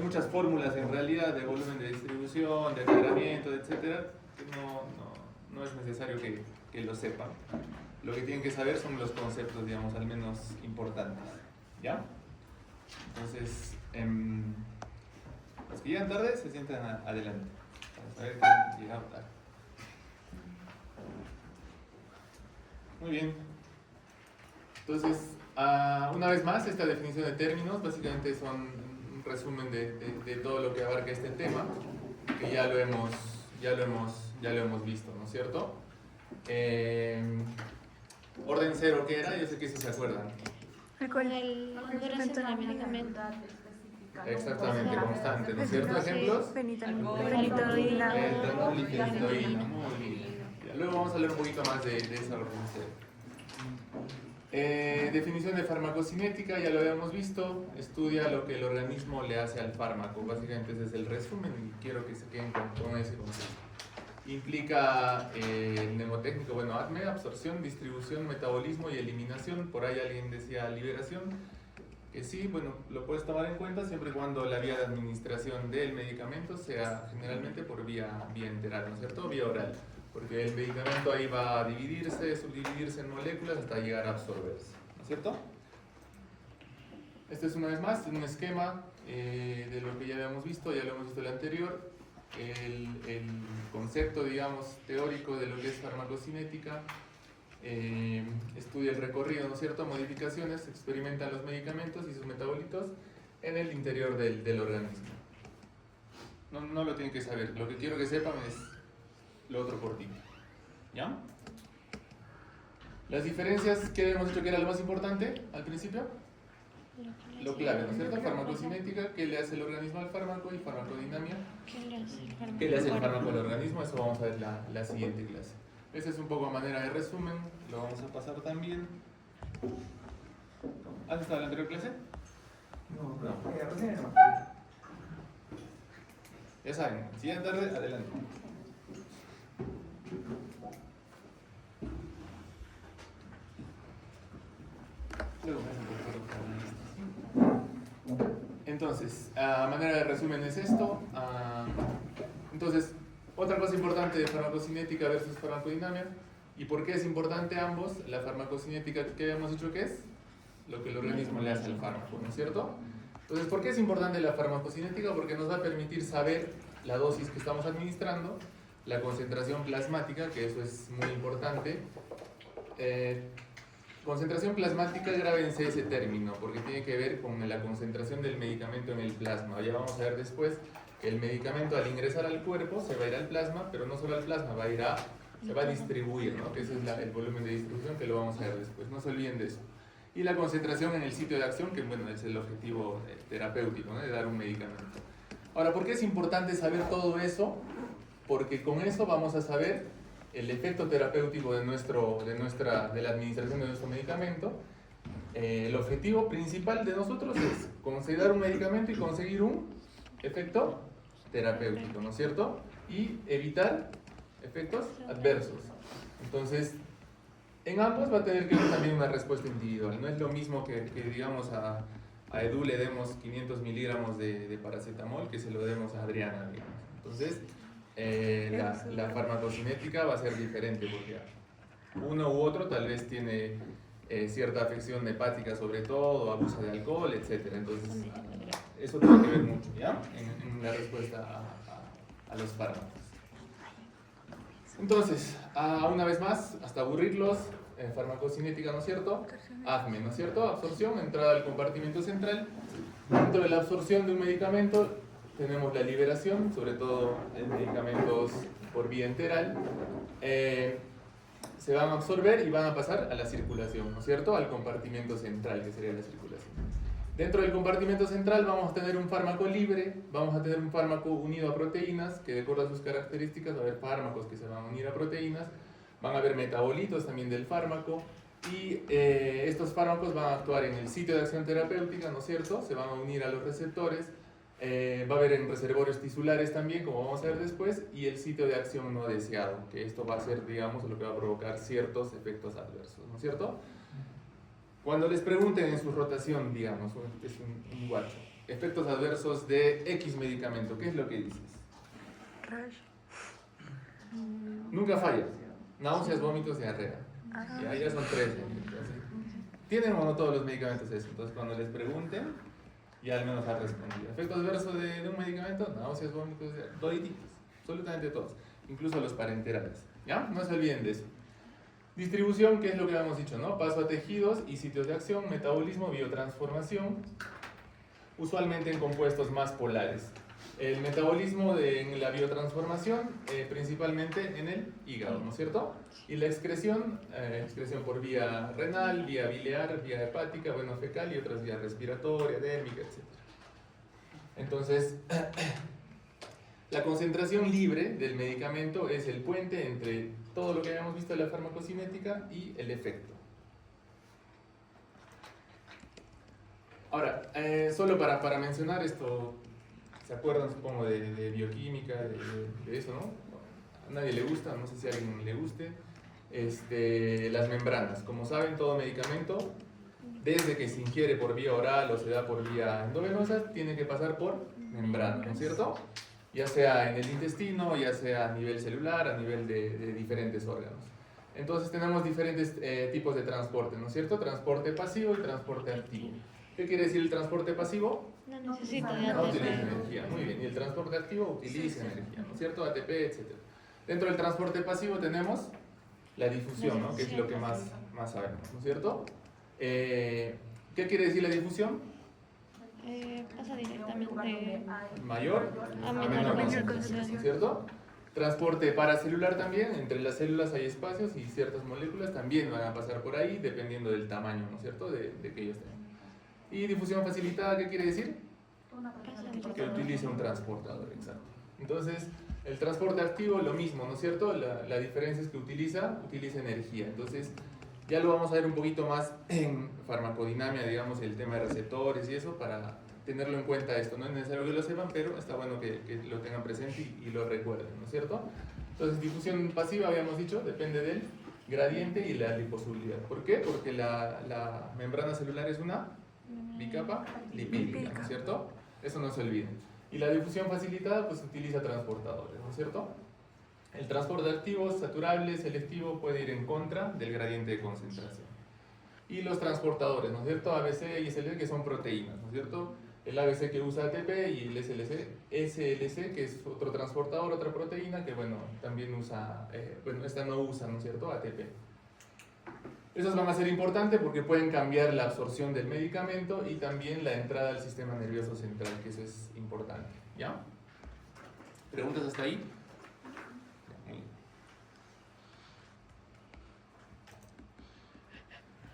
muchas fórmulas en realidad de volumen de distribución, de encadenamiento, etcétera, que no es necesario que lo sepan. Lo que tienen que saber son los conceptos, digamos, al menos importantes. ¿Ya? Entonces, los que llegan tarde se sientan adelante. Para saber que llegaron tarde. Muy bien. Entonces, una vez más, esta definición de términos básicamente son un resumen de todo lo que abarca este tema, que ya lo hemos visto, ¿no es cierto? Orden cero, ¿qué era? Yo sé que eso se acuerdan. Con el duración del medicamento. Exactamente, constante, ¿no es cierto? ¿Ejemplos? Fenitoína. Etanol y fenitoína, muy bien. Luego vamos a hablar un poquito más de esa orden cero. Definición de farmacocinética, ya lo habíamos visto, estudia lo que el organismo le hace al fármaco, básicamente ese es el resumen y quiero que se queden con ese concepto. Implica el mnemotécnico, bueno, ADME, absorción, distribución, metabolismo y eliminación, por ahí alguien decía liberación, que sí, bueno, lo puedes tomar en cuenta siempre y cuando la vía de administración del medicamento sea generalmente por vía enteral, ¿no es cierto? Vía oral. Porque el medicamento ahí va a dividirse, subdividirse en moléculas hasta llegar a absorberse, ¿no es cierto? Este es una vez más un esquema de lo que ya habíamos visto, ya lo hemos visto el anterior, el concepto, digamos, teórico de lo que es farmacocinética, estudia el recorrido, ¿no es cierto?, modificaciones, experimenta los medicamentos y sus metabolitos en el interior del organismo. No lo tienen que saber, lo que quiero que sepan es lo otro cortito, ¿ya? Las diferencias, ¿qué habíamos dicho que era lo más importante al principio? Lo clave, ¿no es cierto? Farmacocinética, ¿qué le hace el organismo al fármaco? Y farmacodinamia, ¿qué le hace el fármaco al organismo? Eso vamos a ver la siguiente clase. Esa es un poco a manera de resumen, lo vamos a pasar también. ¿Has estado en la anterior clase? No. Ya saben, si llegan tarde, adelante. Entonces, a manera de resumen es esto. Entonces, otra cosa importante de farmacocinética versus farmacodinamia. ¿Y por qué es importante ambos? La farmacocinética, ¿qué habíamos dicho que es? Lo que el organismo le hace al fármaco, ¿no es cierto? Entonces, ¿por qué es importante la farmacocinética? Porque nos va a permitir saber la dosis que estamos administrando, la concentración plasmática, que eso es muy importante. Concentración plasmática, grábense ese término, porque tiene que ver con la concentración del medicamento en el plasma. Ya vamos a ver después que el medicamento al ingresar al cuerpo se va a ir al plasma, pero no solo al plasma, se va a distribuir, ¿no? Que ese es el volumen de distribución que lo vamos a ver después, no se olviden de eso. Y la concentración en el sitio de acción, que bueno, es el objetivo terapéutico, ¿no?, de dar un medicamento. Ahora, ¿por qué es importante saber todo eso? Porque con eso vamos a saber el efecto terapéutico de la administración de nuestro medicamento. El objetivo principal de nosotros es considerar un medicamento y conseguir un efecto terapéutico, ¿no es cierto? Y evitar efectos adversos. Entonces, en ambos va a tener que haber también una respuesta individual. No es lo mismo que digamos, a Edu le demos 500 miligramos de paracetamol que se lo demos a Adriana, digamos. Entonces, la farmacocinética va a ser diferente porque uno u otro tal vez tiene cierta afección hepática sobre todo, abuso de alcohol, etc. Entonces, eso tiene que ver mucho, ¿ya? En la respuesta a los fármacos. Entonces, una vez más, hasta aburrirlos, farmacocinética, ¿no es cierto? ADME, ¿no es cierto? Absorción, entrada al compartimento central. Dentro de la absorción de un medicamento tenemos la liberación, sobre todo en medicamentos por vía enteral. Se van a absorber y van a pasar a la circulación, ¿no es cierto? Al compartimento central, que sería la circulación. Dentro del compartimento central vamos a tener un fármaco libre, vamos a tener un fármaco unido a proteínas, que de acuerdo a sus características va a haber fármacos que se van a unir a proteínas, van a haber metabolitos también del fármaco, y estos fármacos van a actuar en el sitio de acción terapéutica, ¿no es cierto? Se van a unir a los receptores, va a haber en reservorios tisulares también, como vamos a ver después, y el sitio de acción no deseado, que esto va a ser, digamos, lo que va a provocar ciertos efectos adversos, ¿no es cierto? Cuando les pregunten en su rotación, digamos, es un guacho, efectos adversos de X medicamento. ¿Qué es lo que dices? Rash. Nunca falla. Náuseas, vómitos, diarrea. Ya son 3. Entonces, ¿tienen o no todos los medicamentos eso? Entonces, cuando les pregunten, ya al menos ha respondido. ¿Efectos adversos de un medicamento? Náuseas, vómitos, todititos. Absolutamente todos. Incluso los parenterales. ¿Ya? No se olviden de eso. Distribución, que es lo que habíamos dicho, ¿no? Paso a tejidos y sitios de acción, metabolismo, biotransformación, usualmente en compuestos más polares. El metabolismo en la biotransformación, principalmente en el hígado, ¿no es cierto? Y la excreción, excreción por vía renal, vía biliar, vía hepática, bueno, fecal y otras vías respiratoria, dérmica, etc. Entonces, la concentración libre del medicamento es el puente entre todo lo que habíamos visto de la farmacocinética y el efecto. Ahora, solo para mencionar esto, ¿se acuerdan, supongo, de bioquímica, de eso, no? A nadie le gusta, no sé si a alguien le guste. Las membranas. Como saben, todo medicamento, desde que se ingiere por vía oral o se da por vía endovenosa, tiene que pasar por membrana, ¿no es cierto? Ya sea en el intestino, ya sea a nivel celular, a nivel de diferentes órganos. Entonces tenemos diferentes tipos de transporte, ¿no es cierto? Transporte pasivo y transporte activo. ¿Qué quiere decir el transporte pasivo? No necesita de No utiliza ATP. energía, muy bien. Y el transporte activo utiliza energía, ¿no es cierto? ATP, etc. Dentro del transporte pasivo tenemos la difusión, ¿no? Que es lo que más sabemos, ¿no es cierto? ¿Qué quiere decir la difusión? Pasa directamente Mayor a a menor menor concentración, concentración. ¿no es cierto? Transporte paracelular también, entre las células hay espacios y ciertas moléculas también van a pasar por ahí dependiendo del tamaño, ¿no es cierto? De que ellos tengan. Y difusión facilitada, ¿qué quiere decir? Que utiliza un transportador, exacto. Entonces, el transporte activo, lo mismo, ¿no es cierto? La diferencia es que utiliza energía. Entonces, ya lo vamos a ver un poquito más en farmacodinamia, digamos, el tema de receptores y eso, para tenerlo en cuenta esto. No es necesario que lo sepan, pero está bueno que lo tengan presente y lo recuerden, ¿no es cierto? Entonces, difusión pasiva, habíamos dicho, depende del gradiente y la liposolubilidad. ¿Por qué? Porque la membrana celular es una bicapa lipídica, ¿no es cierto? Eso no se olviden. Y la difusión facilitada, pues utiliza transportadores, ¿no es cierto? El transporte activo, saturable, selectivo, puede ir en contra del gradiente de concentración. Y los transportadores, ¿no es cierto? ABC y SLC, que son proteínas, ¿no es cierto? El ABC que usa ATP y el SLC, que es otro transportador, otra proteína, que bueno, también usa, esta no usa, ¿no es cierto? ATP. Esos van a ser importantes porque pueden cambiar la absorción del medicamento y también la entrada al sistema nervioso central, que eso es importante, ¿ya? ¿Preguntas hasta ahí?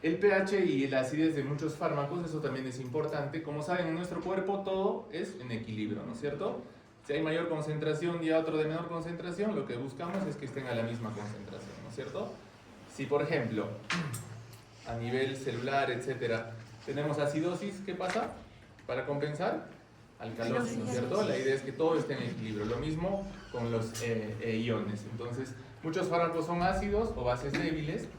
El pH y la acidez de muchos fármacos, eso también es importante. Como saben, en nuestro cuerpo todo es en equilibrio, ¿no es cierto? Si hay mayor concentración y otro de menor concentración, lo que buscamos es que estén a la misma concentración, ¿no es cierto? Si, por ejemplo, a nivel celular, etcétera, tenemos acidosis, ¿qué pasa? Para compensar, alcalosis, ¿no es cierto? La idea es que todo esté en equilibrio. Lo mismo con los iones. Entonces, muchos fármacos son ácidos o bases débiles.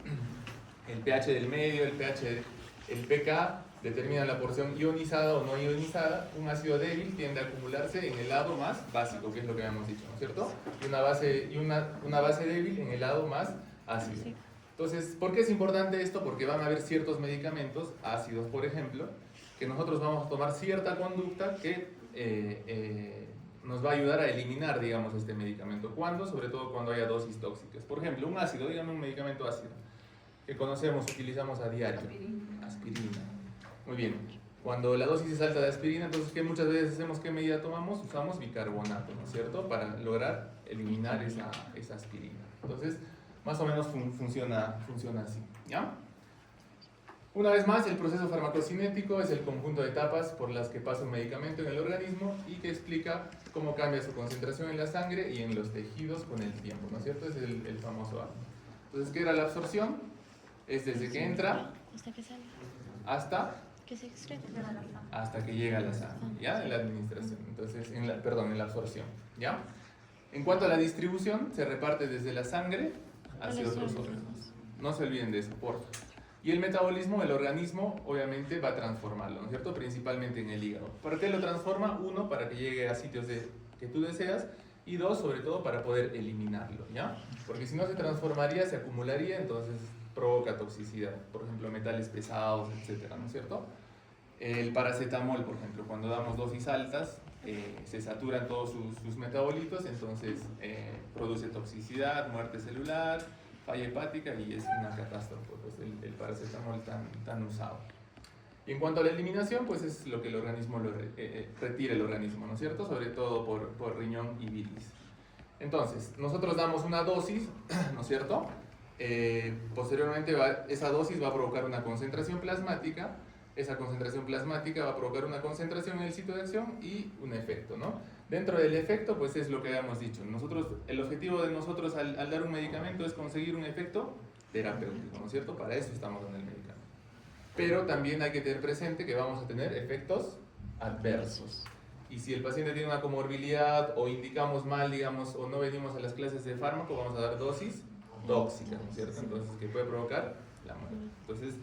El pH del medio, el pK determina la porción ionizada o no ionizada. Un ácido débil tiende a acumularse en el lado más básico, que es lo que habíamos dicho, ¿no es cierto? Y una base débil en el lado más ácido. Entonces, ¿por qué es importante esto? Porque van a haber ciertos medicamentos, ácidos por ejemplo, que nosotros vamos a tomar cierta conducta que nos va a ayudar a eliminar, digamos, este medicamento. ¿Cuándo? Sobre todo cuando haya dosis tóxicas. Por ejemplo, un ácido, dígame un medicamento ácido, que conocemos, utilizamos a diario. Aspirina. Muy bien. Cuando la dosis es alta de aspirina, entonces, ¿qué muchas veces hacemos? ¿Qué medida tomamos? Usamos bicarbonato, ¿no es cierto? Para lograr eliminar esa aspirina. Entonces, más o menos funciona así, ¿ya? Una vez más, el proceso farmacocinético es el conjunto de etapas por las que pasa un medicamento en el organismo y que explica cómo cambia su concentración en la sangre y en los tejidos con el tiempo, ¿no es cierto? Es el famoso ADN. Entonces, ¿qué era la absorción? Es desde que entra Hasta que sale. hasta Que se excreta. hasta que llega a la sangre, ¿ya? En la administración, entonces, en la absorción, ¿ya? En cuanto a la distribución, se reparte desde la sangre hacia otros órganos. No se olviden de eso, por favor. Y el metabolismo, el organismo, obviamente va a transformarlo, ¿no es cierto? Principalmente en el hígado. ¿Para qué lo transforma? Uno, para que llegue a sitios que tú deseas, y dos, sobre todo, para poder eliminarlo, ¿ya? Porque si no se transformaría, se acumularía, entonces provoca toxicidad, por ejemplo, metales pesados, etcétera, ¿no es cierto? El paracetamol, por ejemplo, cuando damos dosis altas, se saturan todos sus metabolitos, entonces produce toxicidad, muerte celular, falla hepática y es una catástrofe, pues, el paracetamol tan usado. Y en cuanto a la eliminación, pues es lo que el organismo retira el organismo, ¿no es cierto? Sobre todo por riñón y bilis. Entonces, nosotros damos una dosis, ¿no es cierto? Posteriormente esa dosis va a provocar una concentración plasmática. Esa concentración plasmática va a provocar una concentración en el sitio de acción y un efecto, ¿no? Dentro del efecto, pues es lo que habíamos dicho. El objetivo de nosotros al dar un medicamento es conseguir un efecto terapéutico, ¿no es cierto? Para eso estamos dando el medicamento. Pero también hay que tener presente que vamos a tener efectos adversos. Y si el paciente tiene una comorbilidad o indicamos mal, digamos, o no venimos a las clases de fármaco, vamos a dar dosis tóxicas, ¿no es cierto? Entonces, que puede provocar la muerte. Entonces,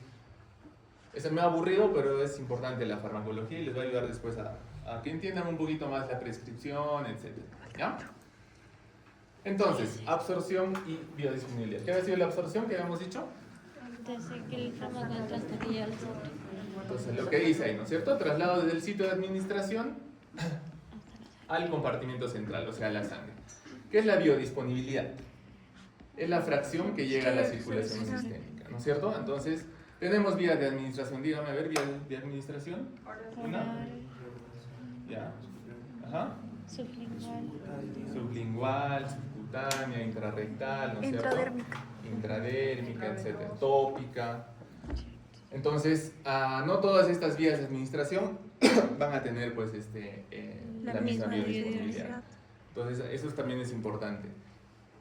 es muy aburrido, pero es importante la farmacología y les va a ayudar después a que entiendan un poquito más la prescripción, etc. ¿Ya? Entonces, absorción y biodisponibilidad. ¿Qué ha sido la absorción que habíamos dicho? Desde que el fármaco entra hasta que llega al cerebro. Entonces, lo que dice ahí, ¿no es cierto? Traslado desde el sitio de administración al compartimento central, o sea, a la sangre. ¿Qué es la biodisponibilidad? Es la fracción que llega a la circulación sistémica, ¿no es cierto? Entonces, tenemos vías de administración, dígame, a ver, vías de administración. Una. Ya. Ajá. Sublingual, subcutánea, intrarrectal, ¿no es cierto? Intradérmica, etcétera. Tópica. Entonces, no todas estas vías de administración van a tener, pues, la misma biodisponibilidad. Entonces, eso también es importante.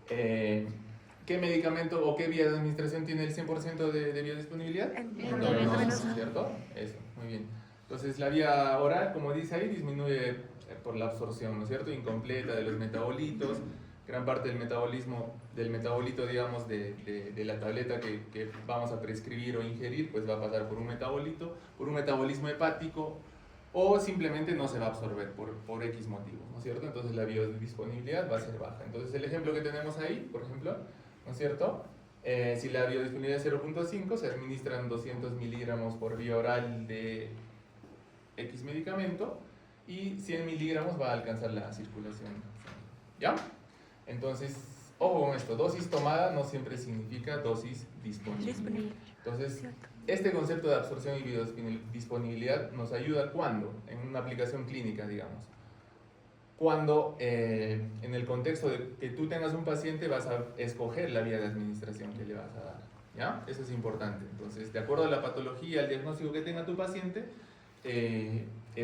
¿Qué medicamento o qué vía de administración tiene el 100% de biodisponibilidad? Endovenosa, ¿cierto? Eso, muy bien. Entonces la vía oral, como dice ahí, disminuye por la absorción, ¿no es cierto? Incompleta de los metabolitos. Gran parte del metabolito, digamos, de la tableta que vamos a prescribir o ingerir, pues va a pasar por un metabolismo hepático, o simplemente no se va a absorber por X motivo, ¿no es cierto? Entonces la biodisponibilidad va a ser baja. Entonces el ejemplo que tenemos ahí, por ejemplo, ¿no es cierto? Si la biodisponibilidad es 0.5, se administran 200 miligramos por vía oral de X medicamento y 100 miligramos va a alcanzar la circulación. ¿Ya? Entonces, ojo con esto, dosis tomada no siempre significa dosis disponible. Entonces, este concepto de absorción y biodisponibilidad nos ayuda cuando, en una aplicación clínica, digamos, cuando en el contexto de que tú tengas un paciente vas a escoger la vía de administración que le vas a dar, ¿ya? Eso es importante. Entonces, de acuerdo a la patología, al diagnóstico que tenga tu paciente,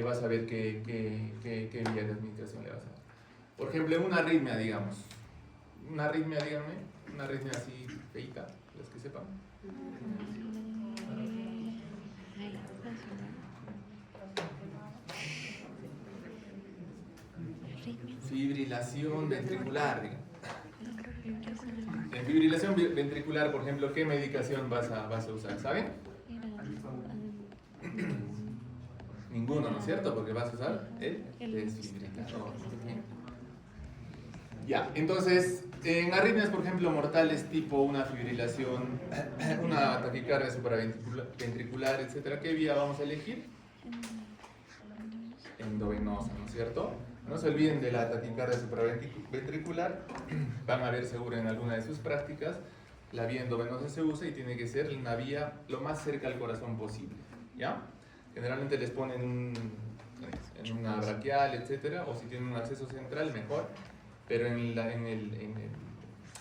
vas a ver qué vía de administración le vas a dar. Por ejemplo, en una arritmia, digamos. Una arritmia, díganme, una arritmia así feita, los que sepan. Fibrilación ventricular, digamos. En fibrilación ventricular, por ejemplo, ¿qué medicación vas a usar? ¿Saben? Ninguno, ¿no es cierto? Porque vas a usar el desfibrilador. Ya, entonces, en arritmias, por ejemplo, mortales tipo una fibrilación, una taquicardia supraventricular, etc., ¿qué vía vamos a elegir? Endovenosa, ¿no es cierto? No se olviden de la taquicardia supraventricular, van a ver seguro en alguna de sus prácticas, la vía endovenosa se usa y tiene que ser una vía lo más cerca al corazón posible, ¿ya? Generalmente les ponen en una braquial, etcétera, o si tienen un acceso central, mejor, pero en la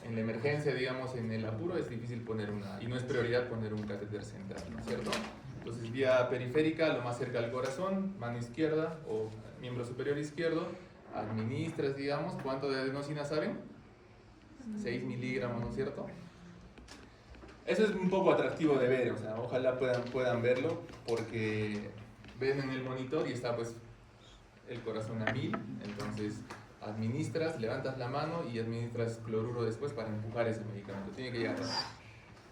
emergencia, digamos, en el apuro, es difícil poner y no es prioridad poner un catéter central, ¿no es cierto? Entonces, vía periférica, lo más cerca al corazón, mano izquierda o miembro superior izquierdo, administras, digamos, ¿cuánto de adenosina saben? 6 miligramos, ¿no es cierto? Eso es un poco atractivo de ver, o sea, ojalá puedan verlo, porque ven en el monitor y está pues el corazón a 1000, entonces administras, levantas la mano y administras cloruro después para empujar ese medicamento, tiene que llegar.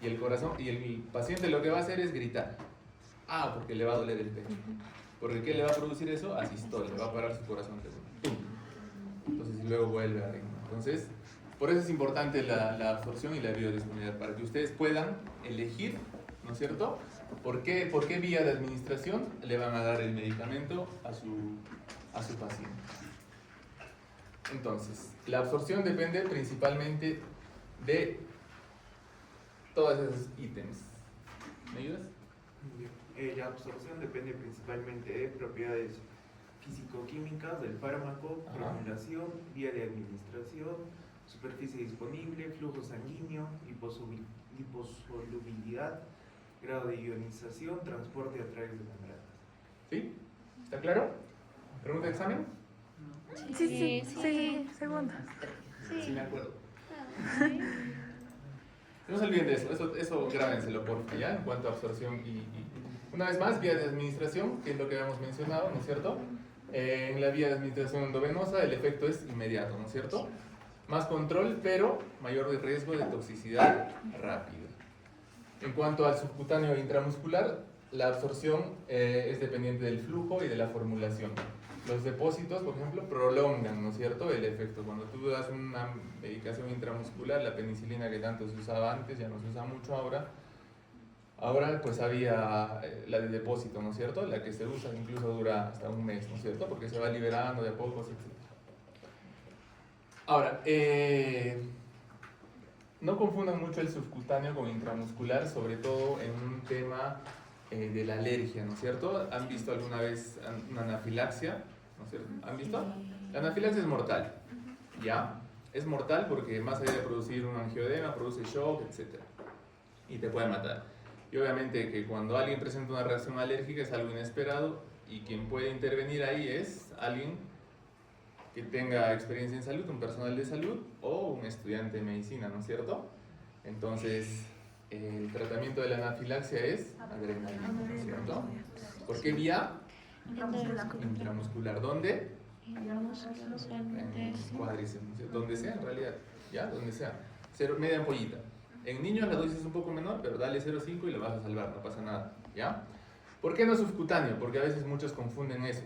y el corazón, y el paciente lo que va a hacer es gritar. Ah, porque le va a doler el pecho. Porque ¿qué le va a producir eso? Asistolia, va a parar su corazón. Entonces, y luego vuelve a ritmo. Entonces, por eso es importante la absorción y la biodisponibilidad, para que ustedes puedan elegir, ¿no es cierto?, por qué vía de administración le van a dar el medicamento a su paciente. Entonces, la absorción depende principalmente de todos esos ítems. ¿Me ayudas? Muy bien. La absorción depende principalmente de propiedades físico-químicas del fármaco, formulación, vía de administración, superficie disponible, flujo sanguíneo, liposolubilidad, grado de ionización, transporte a través de membranas. ¿Sí? ¿Está claro? ¿Pregunta de examen? Sí, segundo. Sí, me acuerdo. Sí. No se olviden de eso grábenselo porfa, ¿ya? En cuanto a absorción y una vez más, vía de administración, que es lo que habíamos mencionado, ¿no es cierto? En la vía de administración endovenosa el efecto es inmediato, ¿no es cierto? Más control, pero mayor riesgo de toxicidad rápida. En cuanto al subcutáneo e intramuscular, la absorción es dependiente del flujo y de la formulación. Los depósitos, por ejemplo, prolongan, ¿no es cierto?, el efecto. Cuando tú das una medicación intramuscular, la penicilina que tanto se usaba antes, ya no se usa mucho ahora. Ahora pues había la de depósito, ¿no es cierto?, la que se usa incluso dura hasta un mes, ¿no es cierto?, porque se va liberando de a pocos, etc. Ahora, no confundan mucho el subcutáneo con intramuscular, sobre todo en un tema de la alergia, ¿no es cierto? ¿Han visto alguna vez una anafilaxia? ¿No es cierto? ¿Han visto? La anafilaxia es mortal, ¿ya? Es mortal porque más allá de producir un angioedema, produce shock, etc. Y te puede matar. Y obviamente que cuando alguien presenta una reacción alérgica es algo inesperado y quien puede intervenir ahí es alguien que tenga experiencia en salud, un personal de salud o un estudiante de medicina, ¿no es cierto? Entonces, el tratamiento de la anafilaxia es adrenalina, ¿no es cierto? ¿Por qué vía? Intramuscular. ¿Dónde? En cuádriceps, ¿no? Donde sea en realidad, ¿ya? Donde sea. Media ampollita. En niños la dosis es un poco menor, pero dale 0,5 y lo vas a salvar, no pasa nada, ¿ya? ¿Por qué no subcutáneo? Porque a veces muchos confunden eso.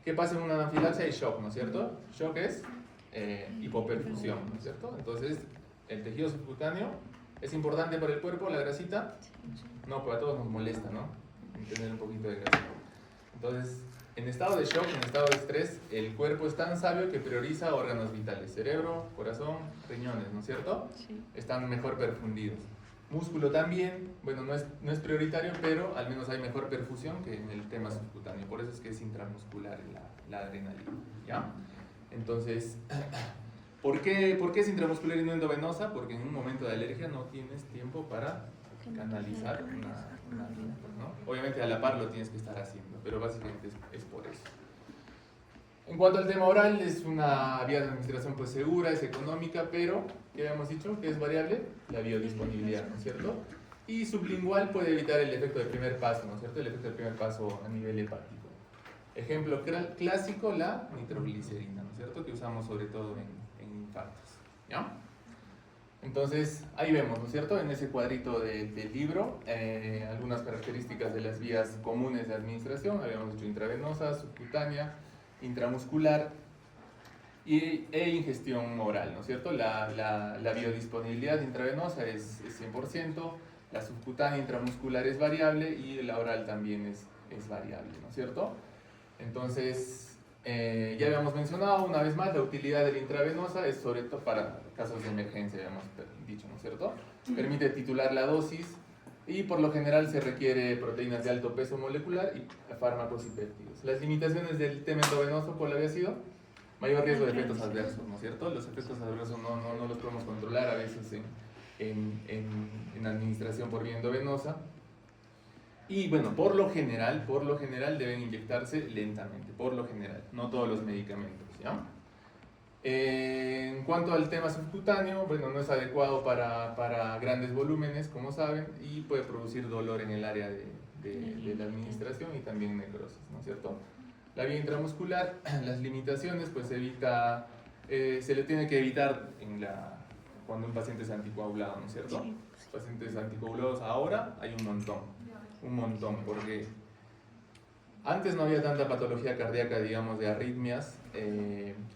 ¿Qué pasa en una anafilaxia? Hay shock, ¿no es cierto? Shock es hipoperfusión, ¿no es cierto? Entonces, el tejido subcutáneo es importante para el cuerpo, la grasita. No, pues a todos nos molesta, ¿no? Tener un poquito de grasa. Entonces, en estado de shock, en estado de estrés, el cuerpo es tan sabio que prioriza órganos vitales, cerebro, corazón, riñones, ¿no es cierto? Sí. Están mejor perfundidos. Músculo también, bueno, no es prioritario, pero al menos hay mejor perfusión que en el tema subcutáneo. Por eso es que es intramuscular la adrenalina, ¿ya? Entonces, ¿por qué es intramuscular y no endovenosa? Porque en un momento de alergia no tienes tiempo para canalizar una vía, ¿no? Obviamente a la par lo tienes que estar haciendo, pero básicamente es por eso. En cuanto al tema oral, es una vía de administración pues segura, es económica, pero, ¿qué habíamos dicho? ¿Que es variable? La biodisponibilidad, ¿no es cierto? Y sublingual puede evitar el efecto del primer paso, ¿no es cierto? El efecto del primer paso a nivel hepático. Ejemplo clásico, la nitroglicerina, ¿no es cierto? Que usamos sobre todo en infartos, ¿ya? Entonces, ahí vemos, ¿no es cierto? En ese cuadrito del libro, algunas características de las vías comunes de administración. Habíamos dicho intravenosa, subcutánea, intramuscular e ingestión oral, ¿no es cierto? La biodisponibilidad intravenosa es 100%, la subcutánea intramuscular es variable y la oral también es variable, ¿no es cierto? Entonces, ya habíamos mencionado una vez más, la utilidad de la intravenosa es sobre todo para casos de emergencia, habíamos dicho, ¿no es cierto? Permite titular la dosis y por lo general se requiere proteínas de alto peso molecular y fármacos y péptidos. Las limitaciones del tema endovenoso, ¿cuál había sido? Mayor riesgo de efectos adversos, ¿no es cierto? Los efectos adversos no los podemos controlar a veces en administración por vía endovenosa. Y bueno, por lo general deben inyectarse lentamente, por lo general, no todos los medicamentos, ¿ya? En cuanto al tema subcutáneo, bueno, no es adecuado para grandes volúmenes, como saben, y puede producir dolor en el área de la administración y también necrosis, ¿no es cierto? La vía intramuscular, las limitaciones, pues se le tiene que evitar cuando un paciente es anticoagulado, ¿no es cierto? pacientes anticoagulados ahora hay un montón, porque antes no había tanta patología cardíaca, digamos, de arritmias,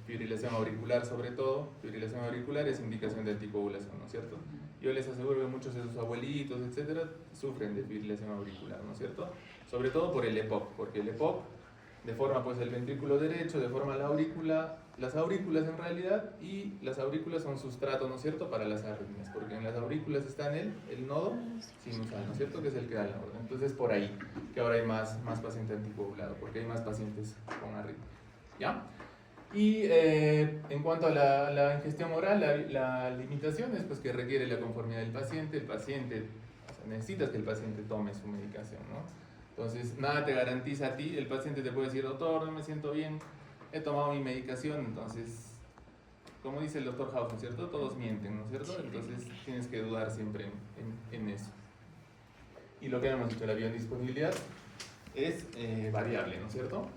fibrilación auricular sobre todo. Fibrilación auricular es indicación de anticoagulación, ¿no es cierto? Yo les aseguro que muchos de sus abuelitos, etcétera, sufren de fibrilación auricular, ¿no es cierto? Sobre todo por el EPOC, porque el EPOC deforma pues el ventrículo derecho, deforma la aurícula, las aurículas en realidad, y las aurículas son sustrato, ¿no es cierto?, para las arritmias, porque en las aurículas está el nodo sinusal, ¿no es cierto?, que es el que da la orden. Entonces por ahí que ahora hay más pacientes anticoagulados, porque hay más pacientes con arritmia, ¿ya? Y en cuanto a la ingestión oral, la limitación es pues que requiere la conformidad del paciente, o sea, necesitas que el paciente tome su medicación, ¿no? Entonces, nada te garantiza a ti, el paciente te puede decir, doctor, no me siento bien, he tomado mi medicación, entonces, como dice el doctor House, ¿no es cierto? Todos mienten, ¿no es cierto? Entonces, tienes que dudar siempre en eso. Y lo que hemos dicho, la biodisponibilidad es variable, ¿no es cierto?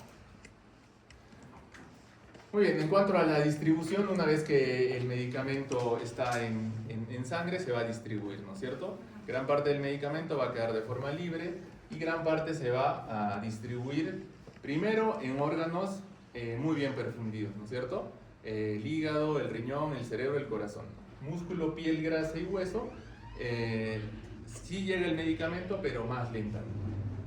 Muy bien, en cuanto a la distribución, una vez que el medicamento está en sangre, se va a distribuir, ¿no es cierto? Gran parte del medicamento va a quedar de forma libre y gran parte se va a distribuir primero en órganos muy bien perfundidos, ¿no es cierto? El hígado, el riñón, el cerebro, el corazón. Músculo, piel, grasa y hueso, sí llega el medicamento, pero más lentamente,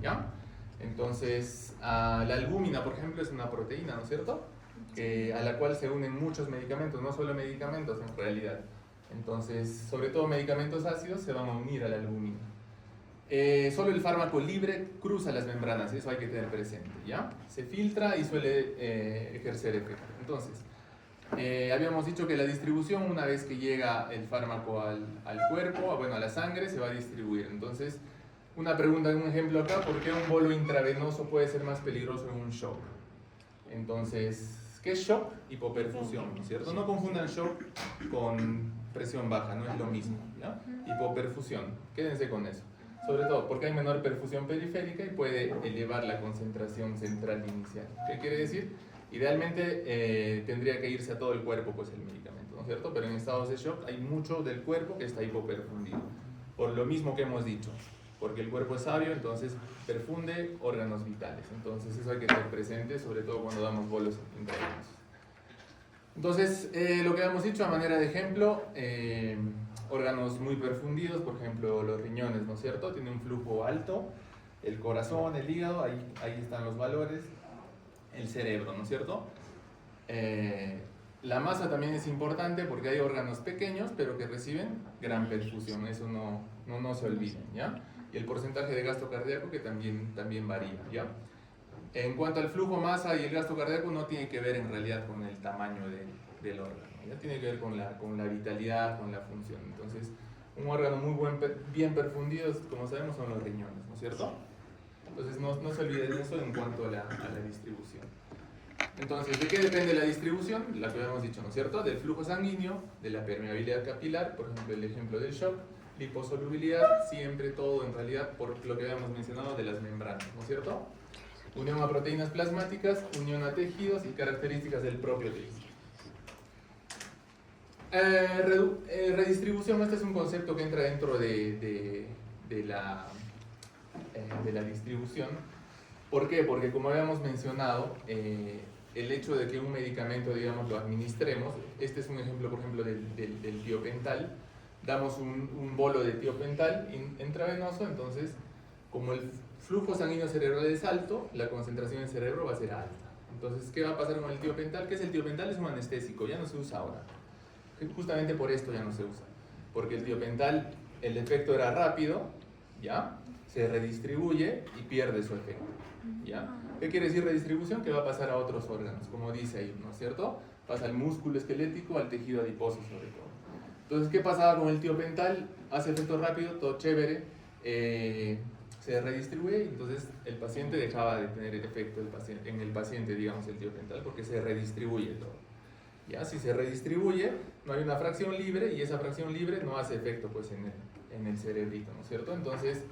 ¿ya? Entonces, la albúmina, por ejemplo, es una proteína, ¿no es cierto? A la cual se unen muchos medicamentos, no solo medicamentos en realidad. Entonces, sobre todo medicamentos ácidos se van a unir a la albúmina. Solo el fármaco libre cruza las membranas, eso hay que tener presente, ¿ya? Se filtra y suele ejercer efecto. Entonces, habíamos dicho que la distribución, una vez que llega el fármaco al cuerpo, bueno, a la sangre, se va a distribuir. Entonces, una pregunta, un ejemplo acá, ¿por qué un bolo intravenoso puede ser más peligroso en un shock? Entonces, ¿qué es shock? Hipoperfusión, ¿no es cierto? No confundan shock con presión baja, no es lo mismo, ¿ya? Hipoperfusión, quédense con eso. Sobre todo porque hay menor perfusión periférica y puede elevar la concentración central inicial. ¿Qué quiere decir? Idealmente tendría que irse a todo el cuerpo pues el medicamento, ¿no es cierto? Pero en estados de shock hay mucho del cuerpo que está hipoperfundido. Por lo mismo que hemos dicho, porque el cuerpo es sabio, entonces perfunde órganos vitales. Entonces eso hay que tener presente, sobre todo cuando damos bolos intravenosos. Entonces, lo que hemos dicho a manera de ejemplo, órganos muy perfundidos, por ejemplo los riñones, ¿no es cierto? Tiene un flujo alto, el corazón, el hígado, ahí están los valores, el cerebro, ¿no es cierto? La masa también es importante porque hay órganos pequeños pero que reciben gran perfusión, eso no se olviden, ¿ya? Y el porcentaje de gasto cardíaco que también varía, ¿ya? En cuanto al flujo, masa y el gasto cardíaco no tiene que ver en realidad con el tamaño del órgano, ¿ya? Tiene que ver con la vitalidad, con la función. Entonces, un órgano muy bien perfundido, como sabemos, son los riñones, ¿no es cierto? Entonces, no se olviden de eso en cuanto a la distribución. Entonces, ¿de qué depende la distribución? La que habíamos dicho, ¿no es cierto? Del flujo sanguíneo, de la permeabilidad capilar, por ejemplo, el ejemplo del shock, liposolubilidad, siempre todo en realidad por lo que habíamos mencionado de las membranas, ¿no es cierto? Unión a proteínas plasmáticas, unión a tejidos y características del propio tejido. Redistribución, este es un concepto que entra dentro de la distribución. ¿Por qué? Porque como habíamos mencionado, el hecho de que un medicamento, digamos, lo administremos, este es un ejemplo, por ejemplo, del tiopental, damos un bolo de tiopental intravenoso, entonces, como el flujo sanguíneo cerebral es alto, la concentración en el cerebro va a ser alta. Entonces, ¿qué va a pasar con el tiopental? ¿Qué es el tiopental? Es un anestésico, ya no se usa ahora. Justamente por esto ya no se usa. Porque el tiopental, el efecto era rápido, ¿ya? Se redistribuye y pierde su efecto, ¿ya? ¿Qué quiere decir redistribución? Que va a pasar a otros órganos, como dice ahí, ¿no es cierto? Pasa al músculo esquelético, al tejido adiposo sobre todo. Entonces, ¿qué pasaba con el tiopental? Hace efecto rápido, todo chévere, se redistribuye y entonces el paciente dejaba de tener el efecto en el paciente, digamos, el tiopental, porque se redistribuye todo. ¿Ya? Si se redistribuye, no hay una fracción libre y esa fracción libre no hace efecto pues, en el cerebrito, ¿no es cierto? Entonces,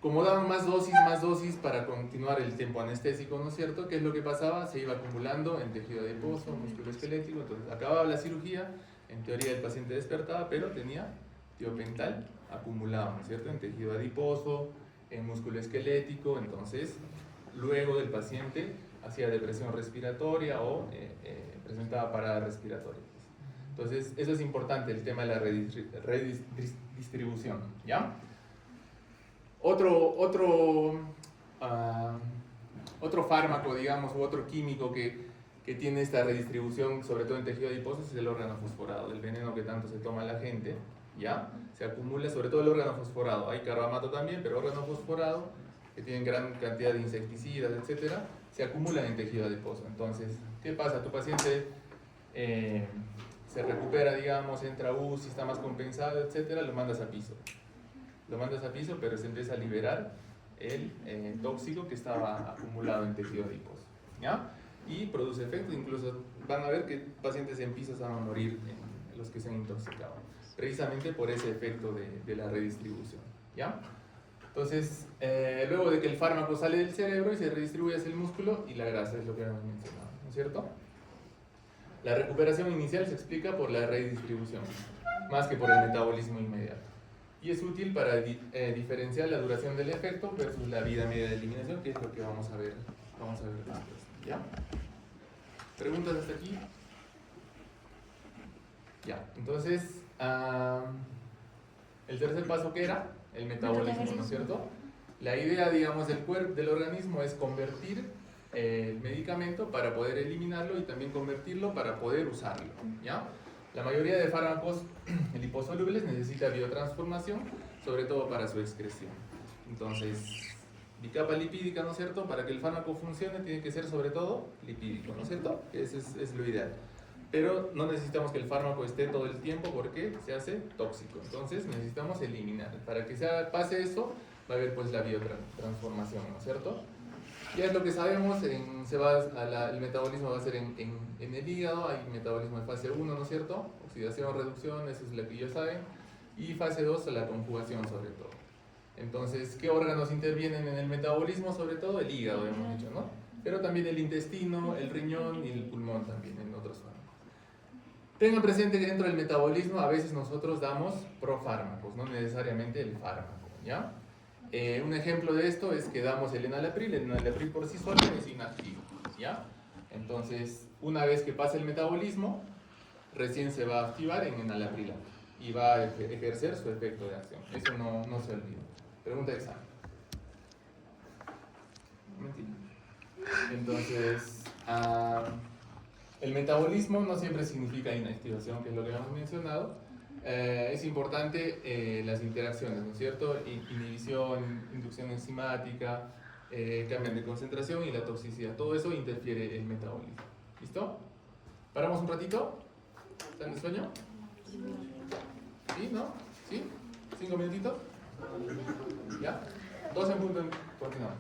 como daban más dosis para continuar el tiempo anestésico, ¿no es cierto? ¿Qué es lo que pasaba? Se iba acumulando en tejido adiposo, músculo esquelético, entonces acababa la cirugía, en teoría el paciente despertaba, pero tenía tiopental acumulado, ¿no es cierto?, en tejido adiposo, en músculo esquelético. Entonces, luego del paciente hacía depresión respiratoria o presentaba parada respiratoria. Entonces, eso es importante, el tema de la redistribución, ¿ya? Otro fármaco, digamos, u otro químico que tiene esta redistribución, sobre todo en tejido adiposo, es el órgano fosforado, el veneno que tanto se toma la gente, ¿ya? Se acumula, sobre todo el órgano fosforado. Hay carbamato también, pero órgano fosforado, que tienen gran cantidad de insecticidas, etcétera, se acumulan en tejido adiposo. Entonces, ¿qué pasa? Tu paciente se recupera, digamos, entra a UCI, está más compensado, etcétera, lo mandas a piso. Lo mandas a piso, pero se empieza a liberar el tóxico que estaba acumulado en tejido adiposo, ¿ya? Y produce efecto, incluso van a ver que pacientes en piso van a morir, los que se han intoxicado, precisamente por ese efecto de la redistribución, ¿ya? Entonces, luego de que el fármaco sale del cerebro y se redistribuye hacia el músculo y la grasa, es lo que hemos mencionado, ¿no es cierto? La recuperación inicial se explica por la redistribución, más que por el metabolismo inmediato. Y es útil para diferenciar la duración del efecto versus la vida media de eliminación, que es lo que vamos a ver después, ¿ya? ¿Preguntas hasta aquí? Ya, entonces, el tercer paso, ¿qué era? El metabolismo, ¿no es cierto? La idea, digamos, del organismo es convertir el medicamento para poder eliminarlo y también convertirlo para poder usarlo, ¿ya? La mayoría de fármacos liposolubles necesita biotransformación, sobre todo para su excreción. Entonces, bicapa lipídica, ¿no es cierto? Para que el fármaco funcione tiene que ser sobre todo lipídico, ¿no es cierto? Eso es lo ideal. Pero no necesitamos que el fármaco esté todo el tiempo porque se hace tóxico. Entonces necesitamos eliminar. Para que pase eso, va a haber pues la biotransformación, ¿no es cierto? Ya es lo que sabemos, el metabolismo va a ser en el hígado, hay metabolismo de fase 1, ¿no es cierto? Oxidación, reducción, eso es lo que ya saben. Y fase 2, la conjugación sobre todo. Entonces, ¿qué órganos intervienen en el metabolismo? Sobre todo el hígado, hemos dicho, ¿no? Pero también el intestino, el riñón y el pulmón también, en otros fármacos. Tengan presente que dentro del metabolismo a veces nosotros damos profármacos, no necesariamente el fármaco, ¿ya? Un ejemplo de esto es que damos el enalapril por sí solo es inactivo, ¿ya? Entonces, una vez que pasa el metabolismo, recién se va a activar en enalapril y va a ejercer su efecto de acción. Eso no se olvida. Pregunta de examen. Un momentito. Entonces, el metabolismo no siempre significa inactivación, que es lo que hemos mencionado. Es importante las interacciones, ¿no es cierto? Inhibición, inducción enzimática, cambian de concentración y la toxicidad. Todo eso interfiere en el metabolismo. ¿Listo? ¿Paramos un ratito? ¿Están de sueño? ¿Sí? ¿No? ¿Sí? ¿5 minutitos? ¿Ya? 2 en punto, continuamos.